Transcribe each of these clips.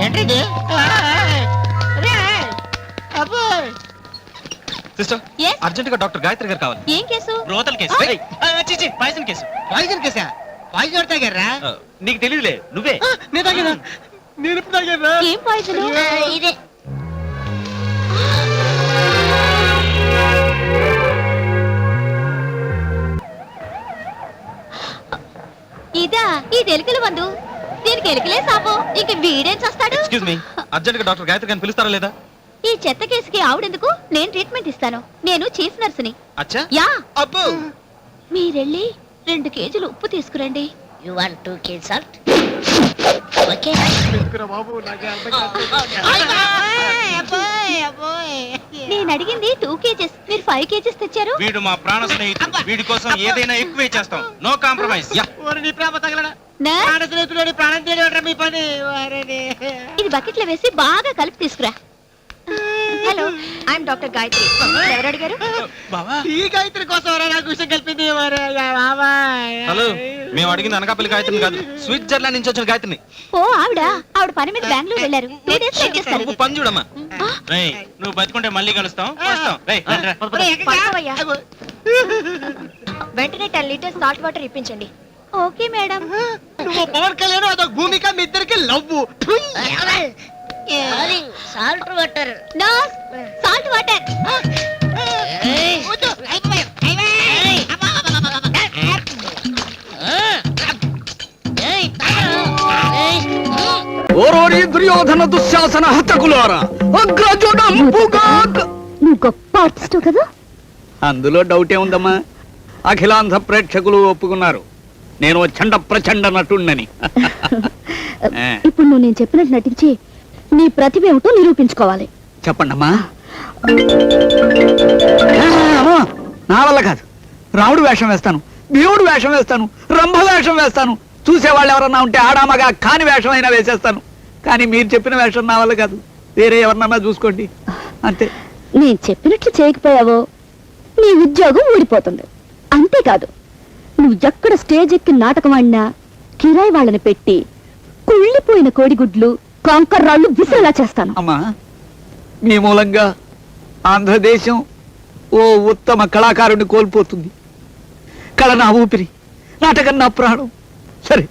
ఏంటి sister, urgent గా doctor Gayatri garu కావాలి. ఏం కేసు? రోతల్ కేసు. Poison case. పాయిజన్ కేసా? పాయిజన్ ఎవరు తాగారా? నీకు తెలియదులే, నువ్వే. నేను తాగారా? నేను ఎప్పుడు తాగారా? ఏం పాయిజన్? ఇదే. ఇదా? ఇది ఎలుకల మందు. దీనికి ఎలుకలే సాపు. ఇంక వీడేం చేస్తాడు? ఎక్స్క్యూజ్ మీ, అర్జెంట్ గా డాక్టర్ గాయత్రి గారిని పిలుస్తారా లేదా? ఈ చెత్త కేసుకి ఆవిడెందుకు? నేను ట్రీట్మెంట్ ఇస్తాను. నేను చీఫ్ నర్సుని. అచ్చా? యా. అబ్బో, మీరెళ్ళి 2 కేజీలు ఉప్పు తీసుకురండి. You want 2 kg salt? Okay. నేను అడిగింది 2 కేజెస్. మీరు 5 కేజెస్ తెచ్చారు. వీడు మా ప్రాణ స్నేహితుడు. వీడి కోసం ఏదైనా ఎక్కువే చేస్తాం. No compromise. నీ ప్రేమ తగలడా? నర్స్, ప్రాణ స్నేహితుడు ప్రాణం తీయడం మీ పని. ఇది బకెట్లో వేసి బాగా కలిపి తీసుకురా. Hello, I'm doctor Gayatri. ఎవరు అడిగారు? బావా, ఈ గాయత్రి కోసం నాకు విషయం కలిపింది. హలో, మేము అడిగింది అనకాపల్లి గాయత్రిని కాదు, స్విట్జర్లాండ్ నుంచి వచ్చిన గాయత్రిని. ఓ ఆవిడ పని మీద బెంగళూరు వెళ్ళారు. 2 డేస్ వెయిట్ చేస్తారు. నువ్వు పని చూడమ్మా. రేయ్, నువ్వు బతుకుంటే మళ్ళీ కలుస్తాం. వస్తాం. రేయ్, రండ్రా. పడుకోవయ్యా. వెంటనే 10 లీటర్స్ సాల్ట్ వాటర్ ఇప్పించండి. Okay madam. నువ్వు పవన్ కళ్యాణ్, అదొక భూమిక, మీ ఇద్దరికి love. Salt water. Nurse, salt water. ఓరోరి దుర్యోధన దుశ్శాసన హతకులారా, నువ్వు గొప్ప ఆర్టిస్ట్ కదా? అందులో డౌటే ఉందమ్మా. అఖిలాంధ్ర ప్రేక్షకులు ఒప్పుకున్నారు నేను చండ ప్రచండ నటుణ్ణని. ఇప్పుడు నువ్వు నేను చెప్పినట్టు నటించి నీ ప్రతిభ ఏమిటో నిరూపించుకోవాలి. చెప్పండమ్మా. నా వల్ల కాదు. రాముడు వేషం వేస్తాను, భీముడు వేషం వేస్తాను, రంభ వేషం వేస్తాను. చూసేవాళ్ళు ఎవరన్నా ఉంటే ఆడామగా కాని వేషం అయినా వేసేస్తాను. కానీ మీరు చెప్పిన వేషం నా వల్ల కాదు. వేరే ఎవరినన్నా చూసుకోండి, అంతే. నేను చెప్పినట్లు చేయకపోయావో నీ ఉద్యోగం ఊడిపోతుంది. అంతేకాదు, నువ్వు ఎక్కడ స్టేజ్ ఎక్కి నాటకం ఆడినా కిరాయి వాళ్ళని పెట్టి కుళ్ళిపోయిన కోడిగుడ్లు కాంకర్రాళ్ళు విసిరేలా చేస్తాను. అమ్మా, మీ మూలంగా ఆంధ్రదేశం ఓ ఉత్తమ కళాకారుని కోల్పోతుంది. కళ నా ఊపిరి, నాటకం నా ప్రాణం. సరే,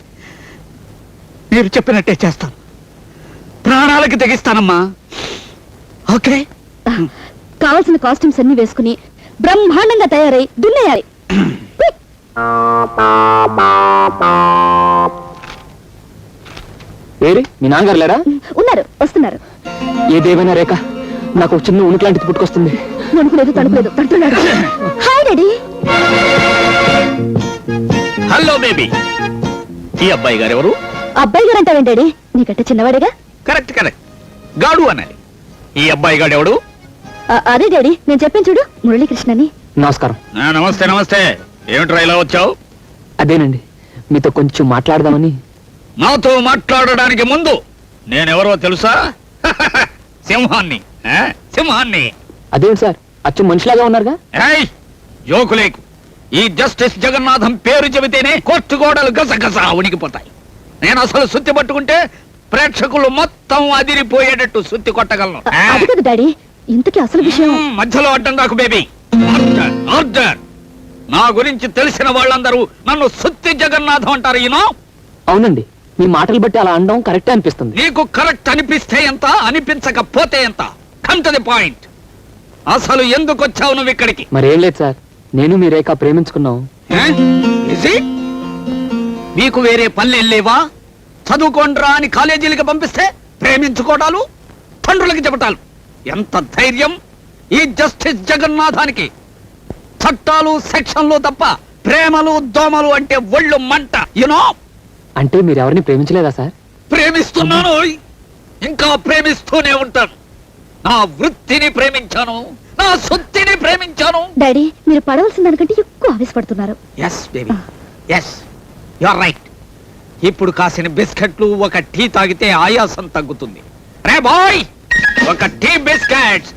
మీరు చెప్పినట్టే చేస్తాను. ప్రాణాలకి తెగిస్తానమ్మా. ఓకే? కావలసిన కాస్ట్యూమ్స్ అన్ని వేసుకుని బ్రహ్మాండంగా తయారై దున్నేయాలి. ఏరి మీ నాన్నగారు లేరా? ఉన్నారు, వస్తున్నారు. ఏదేమైనా రేఖ, నాకు ఒక చిన్న ఉనికి లాంటిది పుట్టుకొస్తుంది. వణుకులేదు, తడుపులేదు, తడుతున్నాడు. Hi daddy. Hello baby. ఈ అబ్బాయి గారు ఎవరు? అబ్బాయి గారు అంటావేంటి డాడీ? నీకంటే చిన్నవాడేగా. కరెక్ట్ కరెక్ట్, గాడు అనాలి. ఈ అబ్బాయి గాడు ఎవడు? అదే డాడీ, నేను చెప్పాను చూడు, మురళీకృష్ణని. నమస్కారం. నమస్తే నమస్తే. ఏమిట్రా ఇలా వచ్చావు? అదేనండి, మీతో కొంచెం మాట్లాడదామని. నాతో మాట్లాడడానికి ముందు నేనెవరో తెలుసా? సింహాన్ని. సింహాన్ని. అదేంటి సార్, అచ్చు మనిషిలాగా ఉన్నారుగా? జోకులేకు. ఈ జస్టిస్ జగన్నాథం పేరు చెబితేనే కోర్టు గోడలు గసగస ఉనికిపోతాయి. నేను అసలు సుత్తి పట్టుకుంటే ప్రేక్షకులు మొత్తం అదిరిపోయేటట్టు సుత్తి కొట్టగలను. అది కదా డాడీ, ఇంతకీ అసలు విషయం. మధ్యలో అడ్డం కాకు బేబీ. Order, order. నా గురించి తెలిసిన వాళ్ళందరూ నన్ను సుత్తి జగన్నాథం అంటారు. ఈనో? అవునండి, మీ మాటలు బట్టి అలా అనడం కరెక్ట్ అనిపిస్తుంది. నీకు కరెక్ట్ అనిపిస్తే ఎంత, అనిపించకపోతే ఎంత? Come to the point. అసలు ఎందుకు వచ్చావు నువ్వు ఇక్కడికి? మరేం లేదు సార్, నేను మీ రేఖ ప్రేమించుకున్నాం. మీకు వేరే పనులు లేవా? చదువుకోండ్రా అని కాలేజీలకి పంపిస్తే ప్రేమించుకోవడాలు, తండ్రులకి చెప్పటాలు. ఎంత ధైర్యం ఈ జస్టిస్ జగన్నాథానికి! చట్టాలు సెక్షన్లు తప్ప ప్రేమలు దోమలు అంటే ఒళ్ళు మంట. యునో? అంటే మీరు ఎవరిని ప్రేమించలేదా సార్? ప్రేమిస్తున్నాను, ఇంకా ప్రేమిస్తూనే ఉంటాను. నా వృత్తిని ప్రేమించాను, నా సొత్తిని ప్రేమించాను. డాడీ, మీరు పడవలసిన దానికంటే ఎక్కువ ఆవేశపడుతున్నారు. Yes baby, yes, you are right. ఇప్పుడు కాసిన బిస్కెట్లు ఒక టీ తాగితే ఆయాసం తగ్గుతుంది. రే బాయ్, ఒక tea biscuit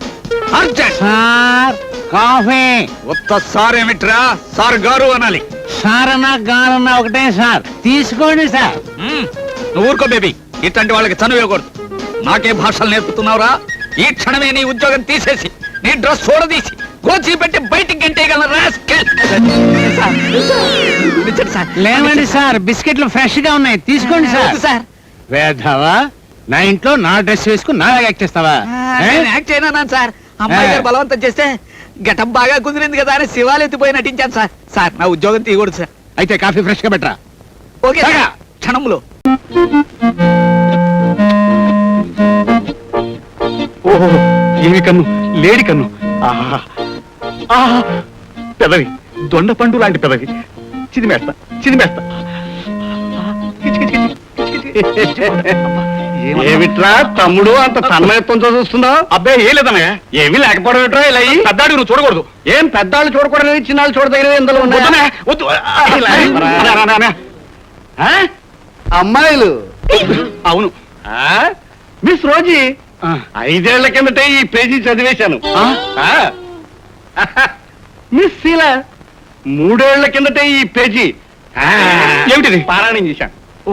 urgent. Sir coffee. ఒక్క సార్ ఏమిట్రా? సార్ గారు అనాలి. సార్ అన్నా గారన్నా ఒకటే సార్, తీసుకోండి సార్. నువ్వు ఊరుకో బేబీ, ఇట్లాంటి వాళ్ళకి చనువు ఇవ్వకూడదు. నాకే భాషలు నేర్పుతున్నావురా? ఈ క్షణమే నీ ఉద్యోగం తీసేసి నీ డ్రెస్ చూడదీసి గోచి పెట్టి బయటికి గంటేయగల రాస్కెల్. లేవండి సార్, బిస్కెట్లు ఫ్రెష్ గా ఉన్నాయి, తీసుకోండి సార్. సార్ వేధవా, నా ఇంట్లో నా డ్రెస్ వేసుకుని నా యాక్ట్ చేస్తావా? నేను యాక్ట్ చేయనా సార్? అమ్మాయి గారు బలవంతం చేస్తే గెటప్ బాగా కుదిరింది కదా అని శివాలు ఎత్తిపోయి నటించాను సార్. సార్ నా ఉద్యోగం తీయకూడదు సార్. అయితే కాఫీ ఫ్రెష్ గా పెట్టరా. Okay sir. క్షణంలో. ఓహో, ఏమి కన్ను, లేడి కన్ను. ఆహా, ఆహా, పెదవి, దొండ పండు లాంటి పెదవి. చిదిమేస్తా, చిదిమేస్తా. ఏమిట్రా తమ్ముడు అంత తన్మయత్వంతో చూస్తున్నావు? అబ్బాయి ఏం లేదన్నయ్య. ఏమీ లేకపోవడం ఏమిట్రా ఇలా? పెద్దాడు నువ్వు చూడకూడదు. ఏం పెద్దాళ్ళు చూడకూడదు, చిన్నాళ్ళు చూడదగినవి ఇందులో ఉన్నాయి. అమ్మాయిలు అవును. మిస్ రోజీ, 5 ఏళ్ల కిందటే ఈ పేజీ చదివేశాను. మిస్ శీల, 3 ఏళ్ల కిందటే ఈ పేజీ ఏమిటిది పారాయణం చేశాను. ఓ,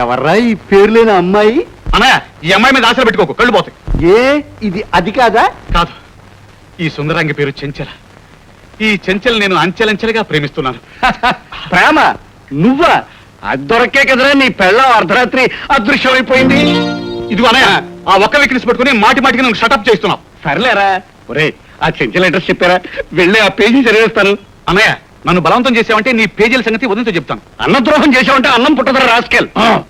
ఎవర్రా ఈ పేరు లేని అమ్మాయి? అన్నయ్య, ఈ అమ్మాయి మీద ఆశలు పెట్టుకోకు, కళ్ళు పోతాయి. ఏ ఇది అది కాదా? కాదు, ఈ సుందరాంగి పేరు చెంచల. ఈ చెంచల్ నేను అంచెలంచెలుగా ప్రేమిస్తున్నాను. ప్రేమ? నువ్వా? అది దొరకే కదరా నీ పెళ్ళం అర్ధరాత్రి అదృశ్యం అయిపోయింది. ఇది అన్నయ్య, ఆ ఒక్క వీక్నెస్ పెట్టుకుని మాటి మాటికి నువ్వు షటప్ చేస్తున్నావు. సర్లేరా. ఒరే, ఆ చెంచల్ అడ్రస్ చెప్పారా? వెళ్ళి ఆ పేజీ చదివేస్తాను. అన్నయ్య, నన్ను బలవంతం చేసావంటే నీ పేజీల సంగతి వదిలితో చెప్తాను. అన్నద్రోహం చేసావంటే అన్నం పుట్టదరా రాస్కెల్.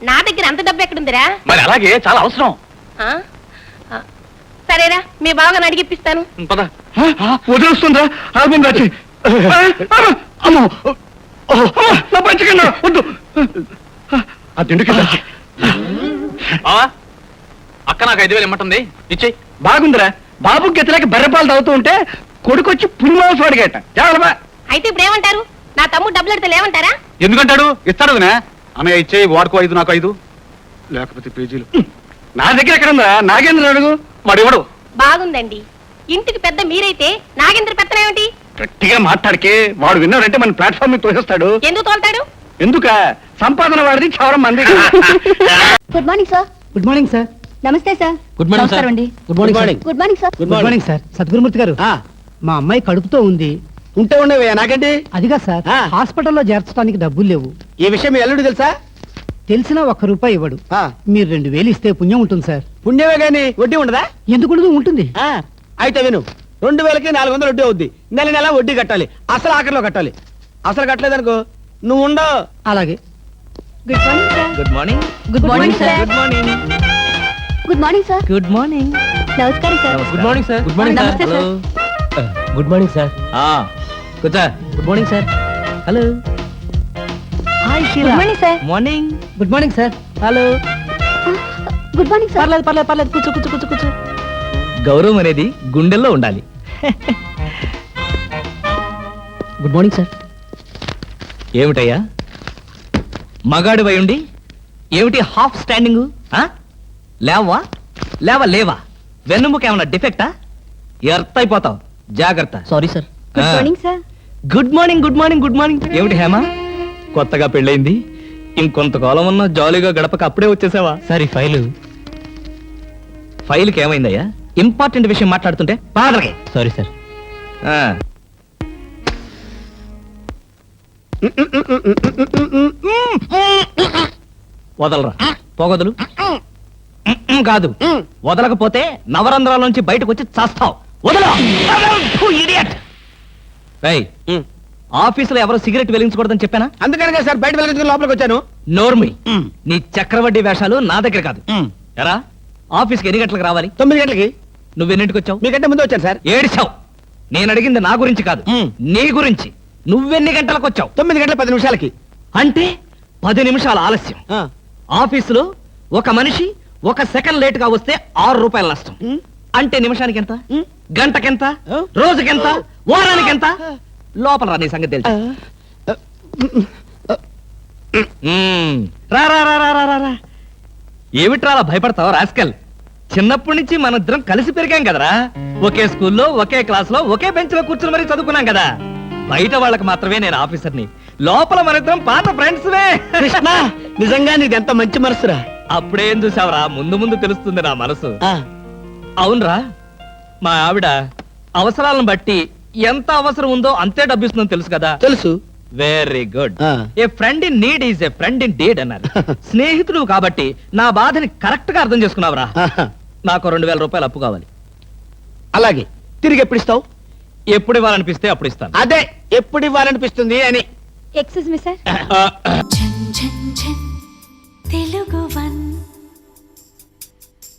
నా దగ్గర అంత డబ్బు ఎక్కడుందిరా? మరి అలాగే చాలా అవసరం. సరేరా, మీ బావగారిని అడిగిప్పిస్తాను. పద. వదిలేస్తుందా? ఆల్బమ్ రాచి. అమ్మో, నా పంచకన్నా వద్దు. ఆ దిండుకి అక్క నాకు 5,000 ఇమ్మంటుంది, ఇచ్చేయి. బాగుందిరా. బాబు గెతలేక బర్రెపాలు తాగుతూ ఉంటే కొడుకొచ్చి పులిమాంసం అడిగేట. జాగ్రత్త. అయితే ఇప్పుడు ఏమంటారు? నా తమ్ముడు డబ్బులు అడితే లేవంటారా? ఎందుకంటాడు? ఇస్తాడు వదినా. అన్నయ్య ఇచ్చేయి, వాడుకో 5 నాకు 5. లేకపోతే పేజీలు నా దగ్గర ఎక్కడ ఉందా? నాగేంద్ర అడుగు. వాడు ఇవ్వడు. బాగుందండి. ఇంటికి పెద్ద మీరైతే నాగేంద్ర పెత్తనేమిటి? గట్టిగా మాట్లాడికే. వాడు విన్నాడంటే మన ప్లాట్ఫామ్ మీద తోసేస్తాడు. ఎందుకు తోలుతాడు? ఎందుక? సంపాదన వాడిది, చవరం మంది. Good morning sir. Good morning sir. నమస్తే సార్. Good morning sir. అండి. Good morning sir. Good morning sir. Good morning sir. Sadgurumurthy garu, మా అమ్మాయి కడుపుతో ఉంది. ఉంటే ఉండేవే నాకండి. అదిగా సార్, హాస్పిటల్లో చేర్చడానికి డబ్బులు లేవు. ఈ విషయం మీ అల్లుడు తెలుసా? తెలిసినా ₹1 ఇవ్వడు. మీరు 2,000 ఇస్తే పుణ్యం ఉంటుంది సార్. పుణ్యమే గాని వడ్డీ ఉండదా? ఎందుకు ఉంటుంది? అయితే విను, 2,000కి 400 వడ్డీ అవుద్ది. నెల నెల వడ్డీ కట్టాలి. అసలు ఆఖరిలో కట్టాలి. అసలు కట్టలేదనుకో నువ్వు ఉండవు. అలాగే. Good morning sir. Good morning. Good morning sir. Good morning. Good morning sir. Good morning. నమస్కారం sir. Good morning sir. Good morning నమస్తే సార్. Good morning sir. కూర్చో. Good morning sir. Hello. Hi good Sheela. Morning sir. Morning. Good morning sir. Hello. Good morning sir. పర్లేదు. కూర్చో. గౌరవం అనేది గుండెల్లో ఉండాలి. Good morning sir. ఏమిటయ్యా, మగాడు వై ఉండి ఏమిటి హాఫ్ స్టాండింగ్? లేవా? వెన్నుముక ఏమన్నా డిఫెక్టా? ఎర్త్ అయిపోతావు, జాగ్రత్త. Sorry sir. Good morning sir. Good morning. ఏమిటి హేమ, కొత్తగా పెళ్ళైంది, ఇంకొంతకాలం ఉన్న జాలీగా గడపక అప్పుడే వచ్చేసావా? సరే, ఫైల్కి ఏమైందయ్యా? ఇంపార్టెంట్ విషయం మాట్లాడుతుంటే పాదరకే. Sorry sir. వదలరా, పోగొదలు. కాదు, వదలకపోతే నవరంధ్రాల నుంచి బయటకు వచ్చి చస్తావు. వదలు. ఇడియట్. ఆఫీసులో ఎవరో సిగరెట్ వెలిగించకూడదని చెప్పానా? అందుకనే సార్ బయట వెళ్ళి లోపలికి వచ్చాను. నోర్మి, నీ చక్రవడ్డీ వేషాలు నా దగ్గర కాదు. ఎరా, ఆఫీస్కి ఎన్ని గంటలకు రావాలి? 9 గంటలకి. నువ్వెన్నింటికి వచ్చావు? మీకంటే ముందు వచ్చాను సార్. ఏడిచావు. నేను అడిగింది నా గురించి కాదు, నీ గురించి. నువ్వెన్ని గంటలకు వచ్చావు? 9 గంటల 10 నిమిషాలకి. అంటే 10 నిమిషాల ఆలస్యం. ఆఫీసులో ఒక మనిషి 1 సెకండ్ లేట్ గా వస్తే ₹6 నష్టం. అంటే నిమిషానికి ఎంత? గంటకెంత? రోజుకెంత? వారానికెంత? లోపల రా, నీ సంగతి తెలుసు. రా. ఏమిట్రా అలా భయపడతావు రాస్కల్? చిన్నప్పటి నుంచి మనిద్దరం కలిసి పెరిగాం కదరా. ఒకే స్కూల్లో, ఒకే క్లాస్ లో, ఒకే బెంచ్ లో కూర్చుని మరీ చదువుకున్నాం కదా. బయట వాళ్ళకి మాత్రమే నేను ఆఫీసర్ని, లోపల మనిద్దరం పాత ఫ్రెండ్స్వే. కృష్ణ నిజంగా నీది ఎంత మంచి మనసురా. అప్పుడేం చూసావురా, ముందు ముందు తెలుస్తుంది నా మనసు. అవునరా, మా ఆవిడ అవసరాలను బట్టి ఎంత అవసరం ఉందో అంతే డబ్బిస్తుందని తెలుసు కదా. తెలుసు. Very good. ఆ. A friend in need is a friend in deed అన్నారు. స్నేహితుడు కాబట్టి నా బాధని కరెక్ట్ గా అర్థం చేసుకున్నావురా. నాకు 2000 రూపాయలు అప్పు కావాలి. అలాగే తిరిగి ఎప్పుడు ఇస్తావు? ఎప్పుడు ఇవ్వాలనిపిస్తే అప్పుడు ఇస్తాను. అదే ఎప్పుడు ఇవ్వాలనిపిస్తుంది అని. Excuse me sir. ఆ, ఝన్ ఝన్ ఝన్ తెలుగు